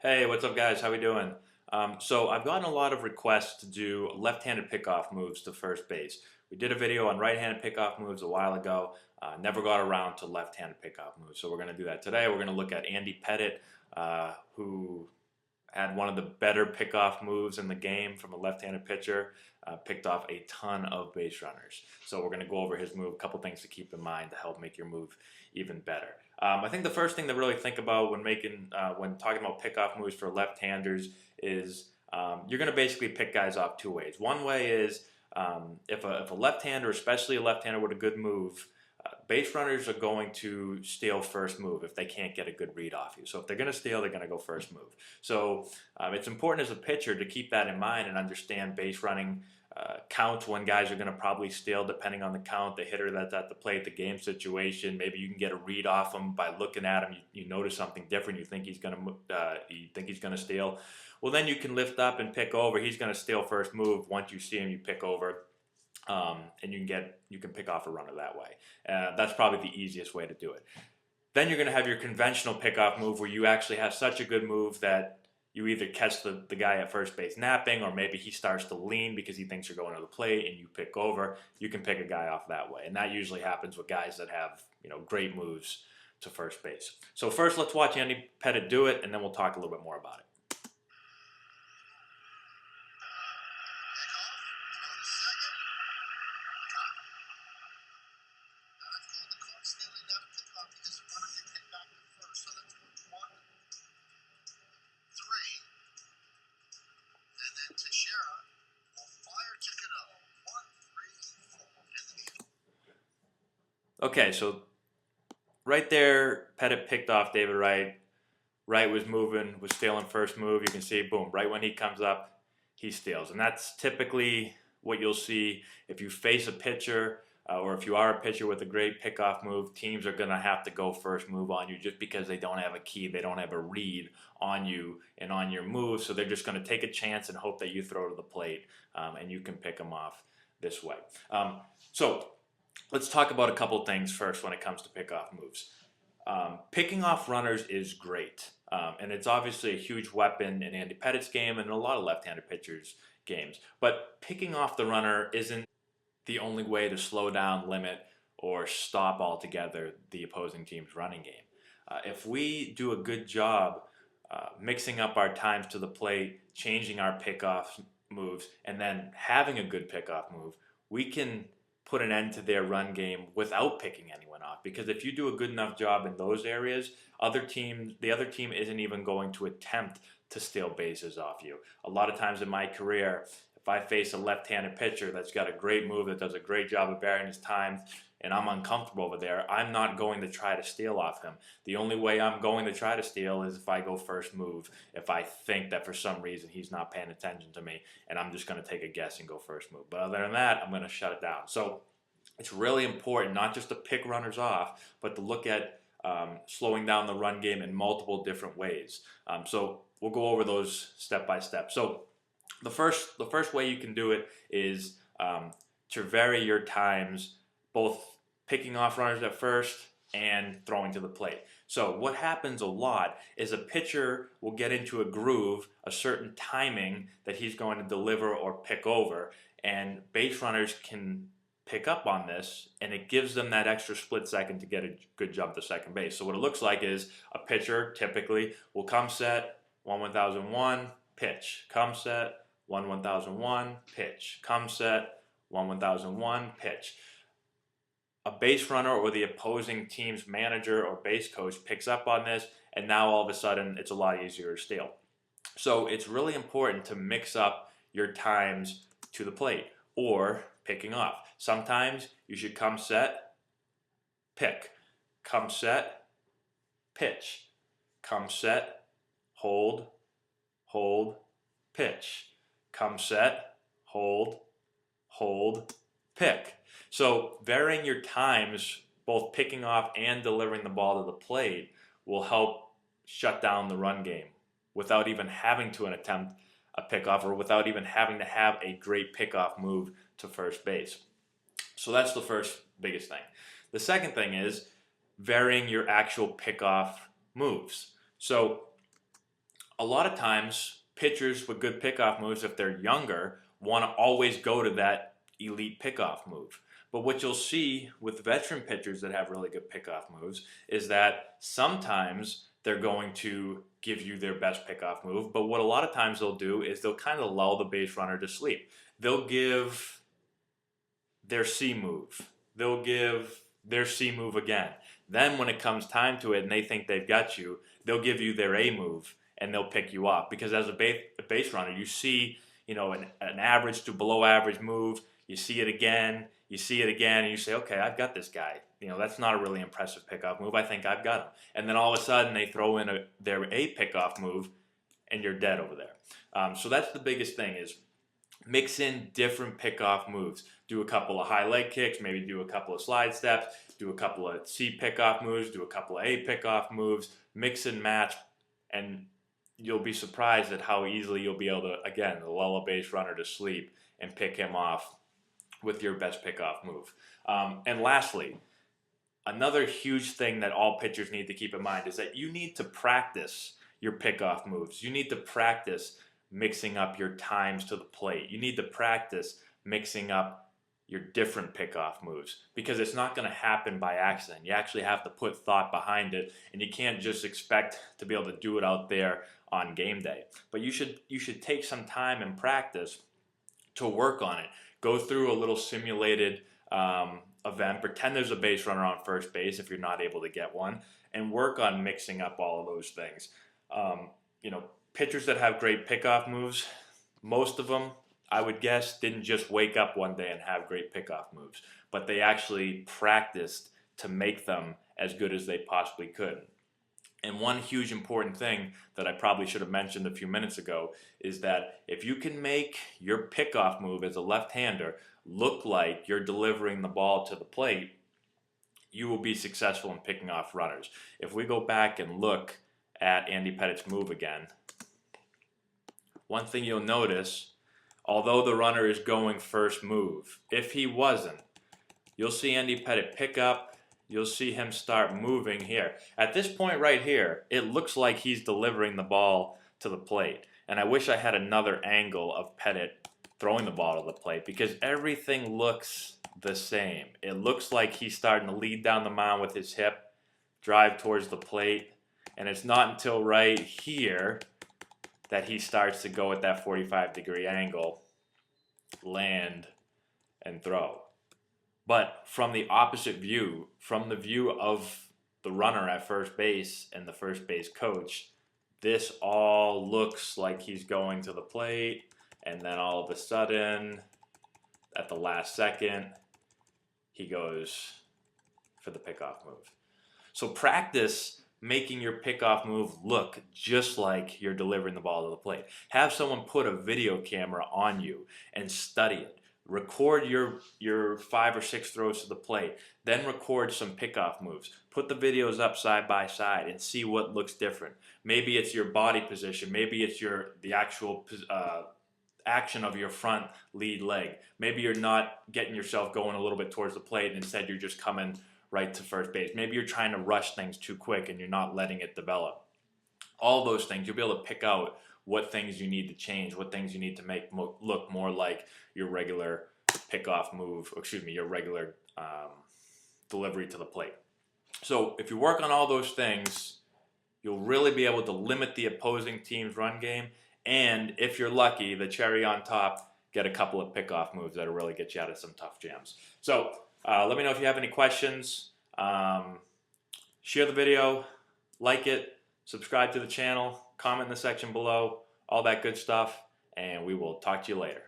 Hey, what's up guys? How we doing? So I've gotten a lot of requests to do left-handed pickoff moves to first base. We did a video on right-handed pickoff moves a while ago. Never got around to left-handed pickoff moves. So we're going to do that today. We're going to look at Andy Pettitte, who had one of the better pickoff moves in the game from a left-handed pitcher. Picked off a ton of base runners. So we're going to go over his move, a couple things to keep in mind to help make your move even better. I think the first thing to really think about when when talking about pickoff moves for left-handers is you're going to basically pick guys off two ways. One way is if a left-hander, especially a left-hander with a good move, base runners are going to steal first move if they can't get a good read off you. So if they're going to steal, they're going to go first move. So it's important as a pitcher to keep that in mind and understand base running counts when guys are going to probably steal depending on the count, the hitter that's at the plate, the game situation. Maybe you can get a read off him by looking at him. You notice something different. You think he's going to steal. Well, then you can lift up and pick over. He's going to steal first move. Once you see him, you pick over. And you can pick off a runner that way. That's probably the easiest way to do it. Then you're going to have your conventional pickoff move where you actually have such a good move that you either catch the guy at first base napping, or maybe he starts to lean because he thinks you're going to the plate and you pick over. You can pick a guy off that way. And that usually happens with guys that have great moves to first base. So first let's watch Andy Pettitte do it, and then we'll talk a little bit more about it. Okay, so right there, Pettitte picked off David Wright. Wright was moving, was stealing first move. You can see, boom, right when he comes up, he steals. And that's typically what you'll see if you face a pitcher or if you are a pitcher with a great pickoff move. Teams are going to have to go first move on you just because they don't have a key, they don't have a read on you and on your move. So they're just going to take a chance and hope that you throw to the plate and you can pick them off this way. So let's talk about a couple things first when it comes to pickoff moves. Picking off runners is great, and it's obviously a huge weapon in Andy Pettitte's game and in a lot of left-handed pitchers' games. But picking off the runner isn't the only way to slow down, limit, or stop altogether the opposing team's running game. If we do a good job mixing up our times to the plate, changing our pickoff moves, and then having a good pickoff move, we can put an end to their run game without picking anyone off. Because if you do a good enough job in those areas, the other team isn't even going to attempt to steal bases off you. A lot of times in my career, if I face a left-handed pitcher that's got a great move, that does a great job of varying his time, and I'm uncomfortable over there, I'm not going to try to steal off him. The only way I'm going to try to steal is if I go first move, if I think that for some reason he's not paying attention to me, and I'm just going to take a guess and go first move. But other than that, I'm going to shut it down. So it's really important not just to pick runners off, but to look at slowing down the run game in multiple different ways. So we'll go over those step by step. So the first way you can do it is to vary your times, both picking off runners at first and throwing to the plate. So what happens a lot is a pitcher will get into a groove, a certain timing that he's going to deliver or pick over, and base runners can pick up on this, and it gives them that extra split second to get a good jump to second base. So what it looks like is a pitcher typically will come set, 1-1001, pitch, come set, 1-1001, pitch, come set, 1-1001, pitch. A base runner or the opposing team's manager or base coach picks up on this, and now all of a sudden it's a lot easier to steal. So it's really important to mix up your times to the plate or picking off. Sometimes you should come set, pick, come set, pitch, come set, hold, pitch, come set, hold, pick. So varying your times, both picking off and delivering the ball to the plate, will help shut down the run game without even having to attempt a pickoff or without even having to have a great pickoff move to first base. So that's the first biggest thing. The second thing is varying your actual pickoff moves. So a lot of times pitchers with good pickoff moves, if they're younger, want to always go to that elite pickoff move. But what you'll see with veteran pitchers that have really good pickoff moves is that sometimes they're going to give you their best pickoff move, but what a lot of times they'll do is they'll kind of lull the base runner to sleep. They'll give their C move. They'll give their C move again. Then when it comes time to it and they think they've got you, they'll give you their A move and they'll pick you off. Because as a base runner, you see, an average to below average move. You see it again, and you say, okay, I've got this guy. That's not a really impressive pickoff move. I think I've got him. And then all of a sudden they throw in their A pickoff move and you're dead over there. So that's the biggest thing is mix in different pickoff moves. Do a couple of high leg kicks, maybe do a couple of slide steps, do a couple of C pickoff moves, do a couple of A pickoff moves, mix and match, and you'll be surprised at how easily you'll be able to, again, lull a base runner to sleep and pick him off with your best pickoff move. And lastly, another huge thing that all pitchers need to keep in mind is that you need to practice your pickoff moves. You need to practice mixing up your times to the plate. You need to practice mixing up your different pickoff moves because it's not going to happen by accident. You actually have to put thought behind it, and you can't just expect to be able to do it out there on game day. But you should take some time and practice to work on it. Go through a little simulated event. Pretend there's a base runner on first base if you're not able to get one, and work on mixing up all of those things. Pitchers that have great pickoff moves, most of them, I would guess, didn't just wake up one day and have great pickoff moves, but they actually practiced to make them as good as they possibly could. And one huge important thing that I probably should have mentioned a few minutes ago is that if you can make your pickoff move as a left-hander look like you're delivering the ball to the plate, you will be successful in picking off runners. If we go back and look at Andy Pettitte's move again, one thing you'll notice, although the runner is going first move, if he wasn't, you'll see Andy Pettitte pick up, you'll see him start moving here. At this point right here, it looks like he's delivering the ball to the plate. And I wish I had another angle of Pettitte throwing the ball to the plate because everything looks the same. It looks like he's starting to lead down the mound with his hip, drive towards the plate, and it's not until right here that he starts to go at that 45-degree angle, land, and throw. But from the opposite view, from the view of the runner at first base and the first base coach, this all looks like he's going to the plate, and then all of a sudden, at the last second, he goes for the pickoff move. So practice making your pickoff move look just like you're delivering the ball to the plate. Have someone put a video camera on you and study it. Record your 5 or 6 throws to the plate. Then record some pickoff moves. Put the videos up side by side and see what looks different. Maybe it's your body position. Maybe it's the actual action of your front lead leg. Maybe you're not getting yourself going a little bit towards the plate and instead you're just coming right to first base. Maybe you're trying to rush things too quick and you're not letting it develop. All those things, you'll be able to pick out what things you need to change, what things you need to make look more like your regular pickoff move, your regular delivery to the plate. So if you work on all those things, you'll really be able to limit the opposing team's run game, and if you're lucky, the cherry on top, get a couple of pickoff moves that'll really get you out of some tough jams. So let me know if you have any questions. Share the video, like it, subscribe to the channel, comment in the section below, all that good stuff, and we will talk to you later.